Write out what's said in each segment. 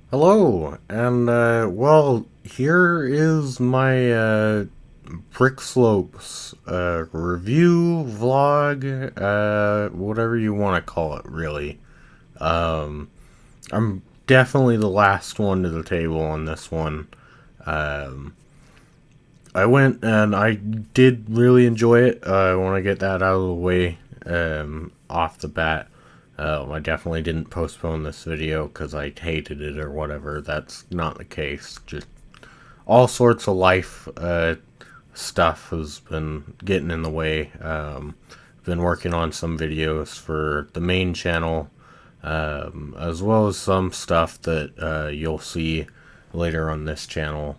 Hello, and well, here is my BrickSlopes review vlog, whatever you want to call it, really. Um, I'm definitely the last one to the table on this one. Um, I went and I did really enjoy it. I want to get that out of the way off the bat. I definitely didn't postpone this video because I hated it or whatever. That's not the case. Just all sorts of life stuff has been getting in the way. Been working on some videos for the main channel, as well as some stuff that you'll see later on this channel.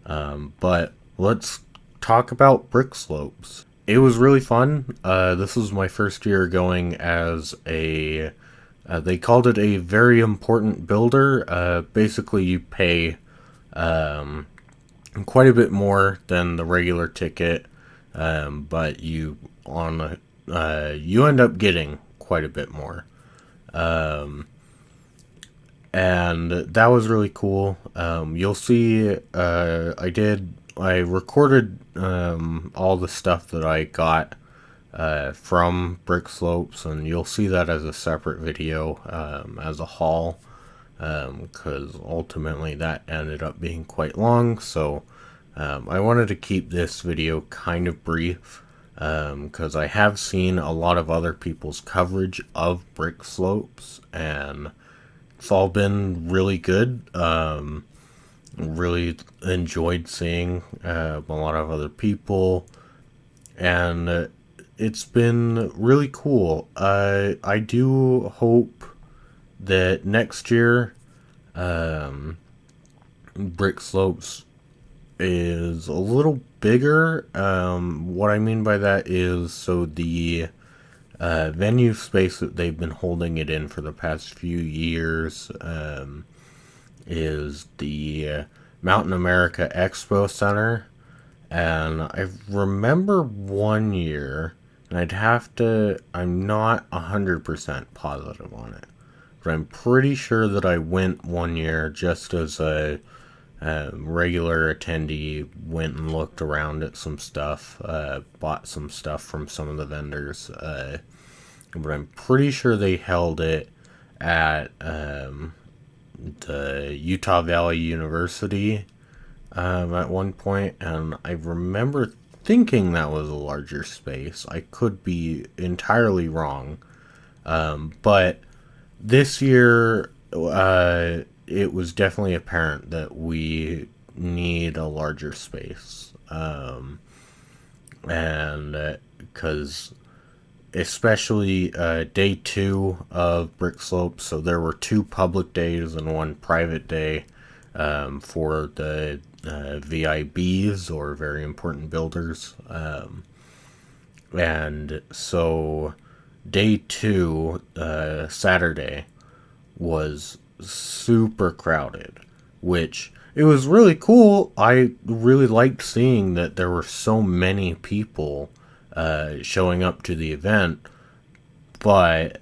But let's talk about BrickSlopes. It was really fun. This was my first year going as a. They called it a very important builder. Basically, you pay quite a bit more than the regular ticket, but you end up getting quite a bit more. And that was really cool. You'll see, I recorded all the stuff that I got from BrickSlopes, and you'll see that as a separate video, as a haul, because ultimately that ended up being quite long. So I wanted to keep this video kind of brief, because I have seen a lot of other people's coverage of BrickSlopes, and it's all been really good. Really enjoyed seeing a lot of other people, and it's been really cool. I do hope that next year, BrickSlopes is a little bigger. What I mean by that is, so the venue space that they've been holding it in for the past few years is the Mountain America Expo Center. And I remember one year, and I'm not 100% positive on it, but I'm pretty sure that I went one year just as a regular attendee, went and looked around at some stuff, bought some stuff from some of the vendors, but I'm pretty sure they held it at the Utah Valley University at one point, and I remember thinking that was a larger space. I could be entirely wrong, but this year it was definitely apparent that we need a larger space, and because especially day two of BrickSlopes. So there were two public days and one private day for the VIBs, or very important builders. And so day two, Saturday, was super crowded, which it was really cool. I really liked seeing that there were so many people showing up to the event, but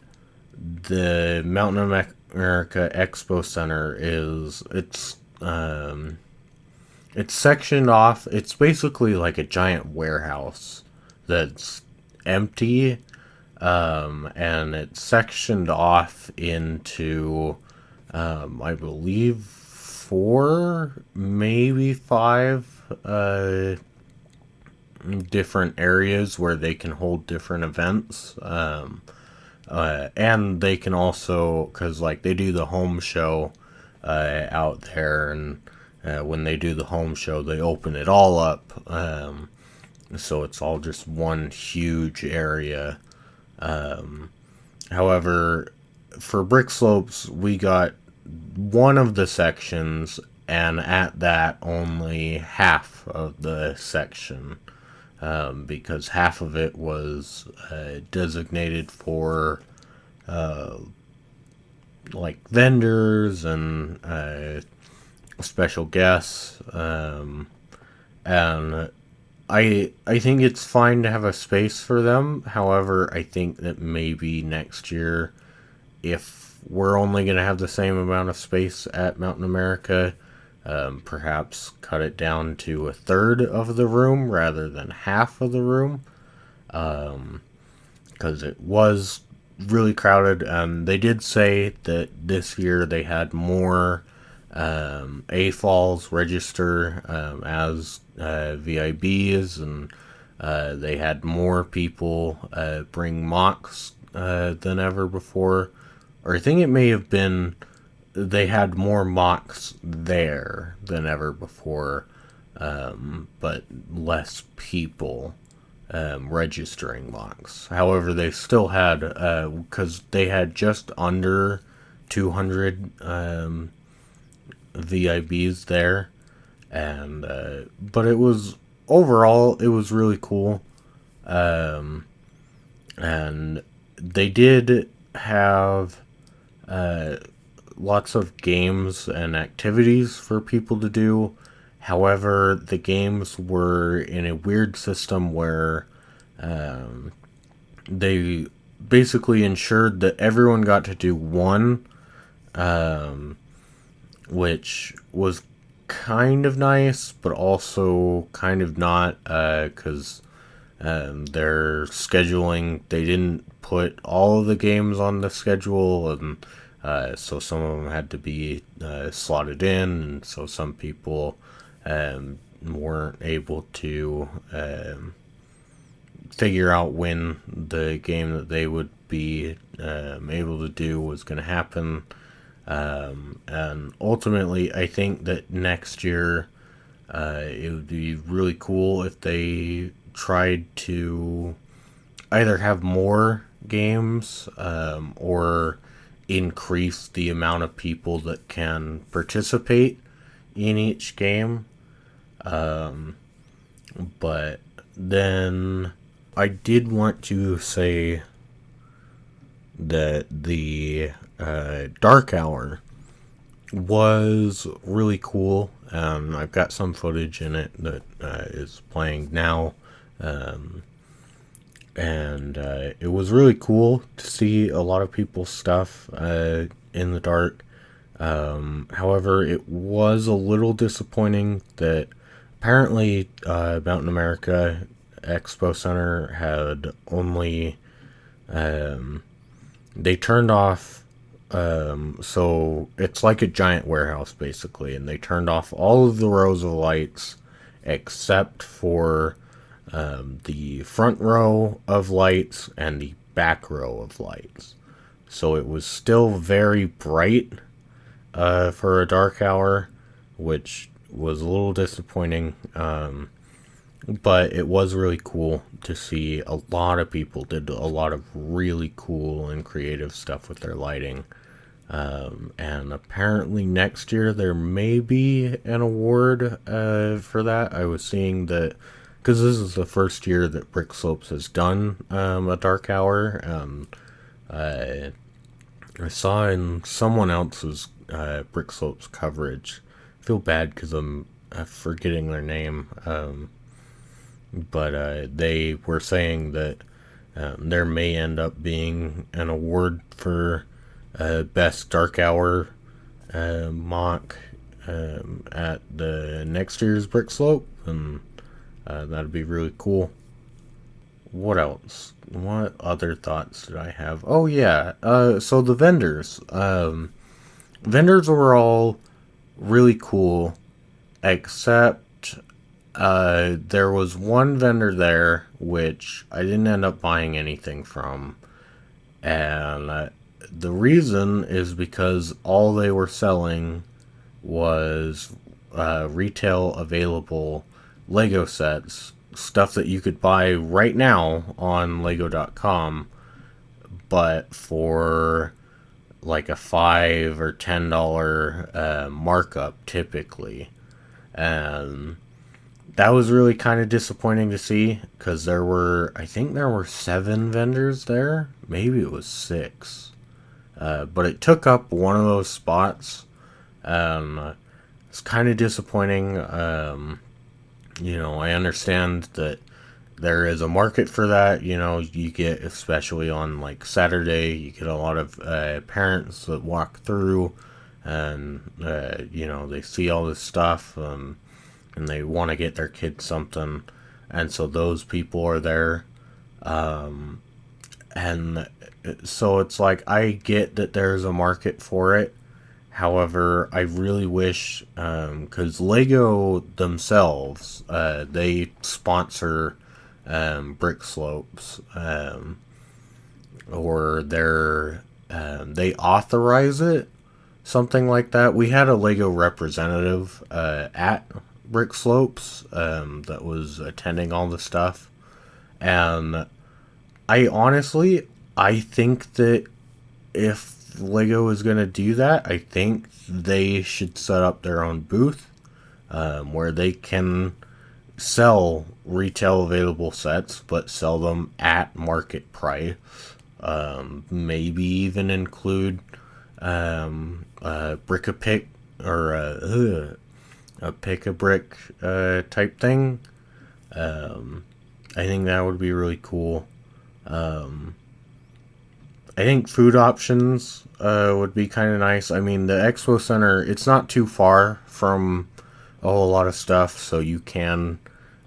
the Mountain America Expo Center it's sectioned off. It's basically like a giant warehouse that's empty, and it's sectioned off into, I believe, four, maybe five different areas where they can hold different events. And they can also, because like they do the home show out there, and when they do the home show, they open it all up. So it's all just one huge area. However, for BrickSlopes, we got one of the sections, and at that, only half of the section, because half of it was designated for like vendors and special guests, and I think it's fine to have a space for them. However, I think that maybe next year, if we're only going to have the same amount of space at Mountain America, perhaps cut it down to a third of the room rather than half of the room, because it was really crowded. And they did say that this year they had more AFOLs register as VIBs, and they had more people bring mocks than ever before. Or I think it may have been they had more mocks there than ever before, but less people registering mocks. However, they still had, because they had just under 200 VIBs there, and but it was overall it was really cool, and they did have lots of games and activities for people to do. However, the games were in a weird system where they basically ensured that everyone got to do one, which was kind of nice, but also kind of not, because their scheduling, they didn't put all of the games on the schedule, and so some of them had to be slotted in, and so some people weren't able to figure out when the game that they would be able to do was going to happen. And ultimately, I think that next year it would be really cool if they tried to either have more games or increase the amount of people that can participate in each game. But then I did want to say that the Dark Hour was really cool. I've got some footage in it that is playing now. And it was really cool to see a lot of people's stuff in the dark. However, it was a little disappointing that apparently Mountain America Expo Center had only they turned off, so it's like a giant warehouse basically, and they turned off all of the rows of lights except for the front row of lights and the back row of lights. So it was still very bright for a dark hour, which was a little disappointing. But it was really cool to see a lot of people did a lot of really cool and creative stuff with their lighting. And apparently next year there may be an award for that. I was seeing that because this is the first year that BrickSlopes has done a dark hour. I saw in someone else's BrickSlopes coverage. I feel bad because I'm forgetting their name. But they were saying that there may end up being an award for best dark hour mock at the next year's BrickSlope, and that'd be really cool. What else? What other thoughts did I have? Oh yeah, so the vendors. Vendors were all really cool, except there was one vendor there which I didn't end up buying anything from, and the reason is because all they were selling was retail available Lego sets, stuff that you could buy right now on Lego.com, but for like a $5 or $10 markup typically. And that was really kind of disappointing to see, because I think there were 7 vendors there. Maybe it was 6. But it took up one of those spots. It's kind of disappointing. I understand that there is a market for that. You know, you get, especially on like Saturday, you get a lot of parents that walk through, and you know, they see all this stuff, and they want to get their kids something, and so those people are there. And so it's like, I get that there's a market for it. However, I really wish, because Lego themselves, they sponsor BrickSlopes, or they authorize it, something like that. We had a Lego representative at BrickSlopes that was attending all the stuff, and I honestly, I think that if Lego is going to do that, I think they should set up their own booth where they can sell retail available sets, but sell them at market price. Maybe even include brick a pick, or a pick a brick type thing. I think that would be really cool. I think food options would be kind of nice. I mean, the expo center, it's not too far from a whole lot of stuff, so you can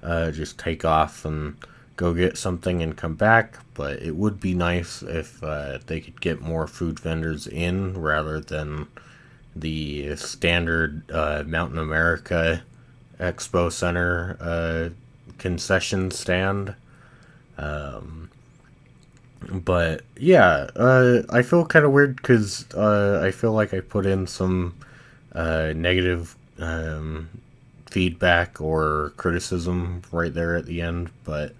just take off and go get something and come back. But it would be nice if they could get more food vendors in rather than the standard Mountain America Expo Center concession stand. But yeah, I feel kind of weird because I feel like I put in some negative feedback or criticism right there at the end. But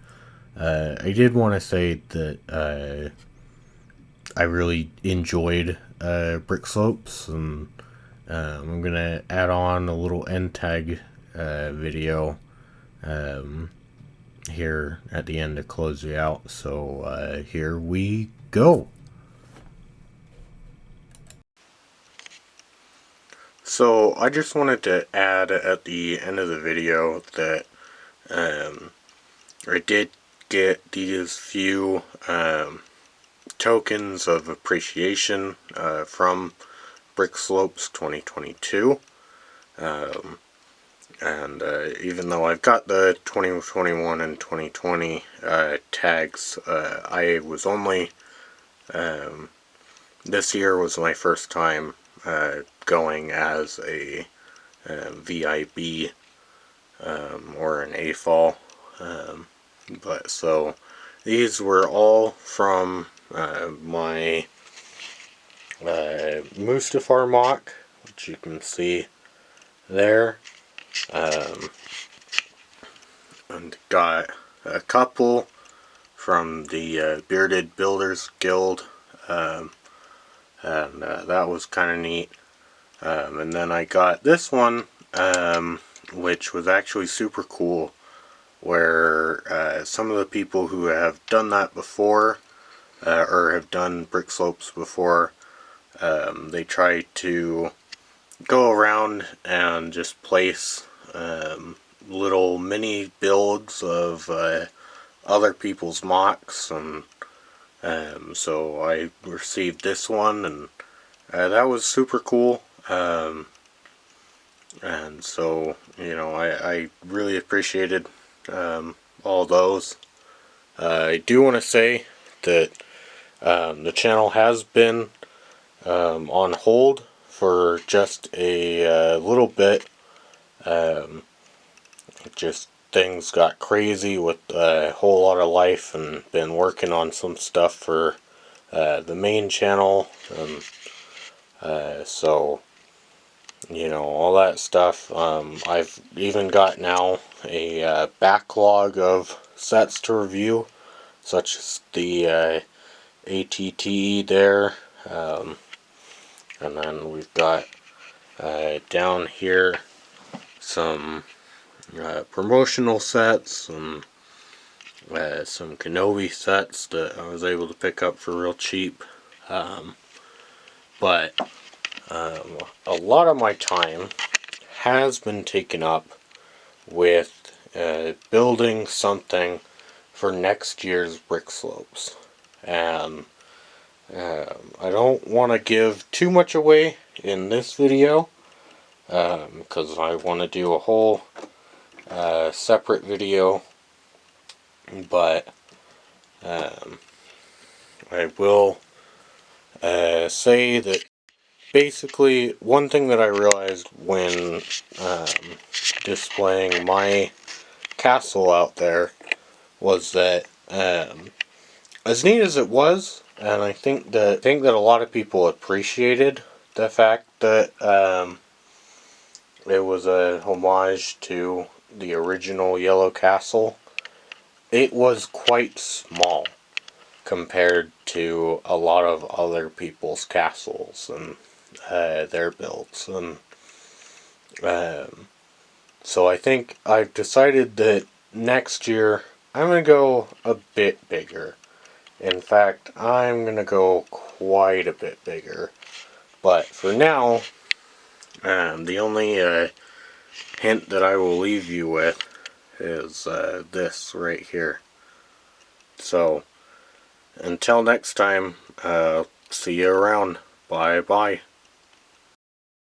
I did want to say that I really enjoyed BrickSlopes, and I'm gonna add on a little end tag video here at the end to close you out. So here we go. So I just wanted to add at the end of the video that I did get these few tokens of appreciation from BrickSlopes 2022. And even though I've got the 2021 and 2020 tags, I was only, this year was my first time going as a VIB or an AFOL. But so these were all from my Mustafar mock, which you can see there. And got a couple from the Bearded Builders Guild, and that was kind of neat. And then I got this one, which was actually super cool, where some of the people who have done that before, or have done BrickSlopes before, they try to go around and just place little mini builds of other people's mocks, and so I received this one, and that was super cool. And so, you know, I really appreciated all those. I do want to say that the channel has been on hold for just a little bit. Just things got crazy with a whole lot of life, and been working on some stuff for the main channel, and so, you know, all that stuff. I've even got now a backlog of sets to review, such as the ATT there, and then we've got down here some promotional sets, and some Kenobi sets that I was able to pick up for real cheap. But a lot of my time has been taken up with building something for next year's BrickSlopes. And I don't want to give too much away in this video, because I want to do a whole separate video, but I will say that basically one thing that I realized when displaying my castle out there was that as neat as it was, and I think that a lot of people appreciated the fact that it was a homage to the original Yellow Castle. It was quite small compared to a lot of other people's castles and their builds, and so I think I've decided that next year I'm going to go a bit bigger. In fact, I'm going to go quite a bit bigger. But for now, the only hint that I will leave you with is this right here. So, until next time, see you around. Bye bye.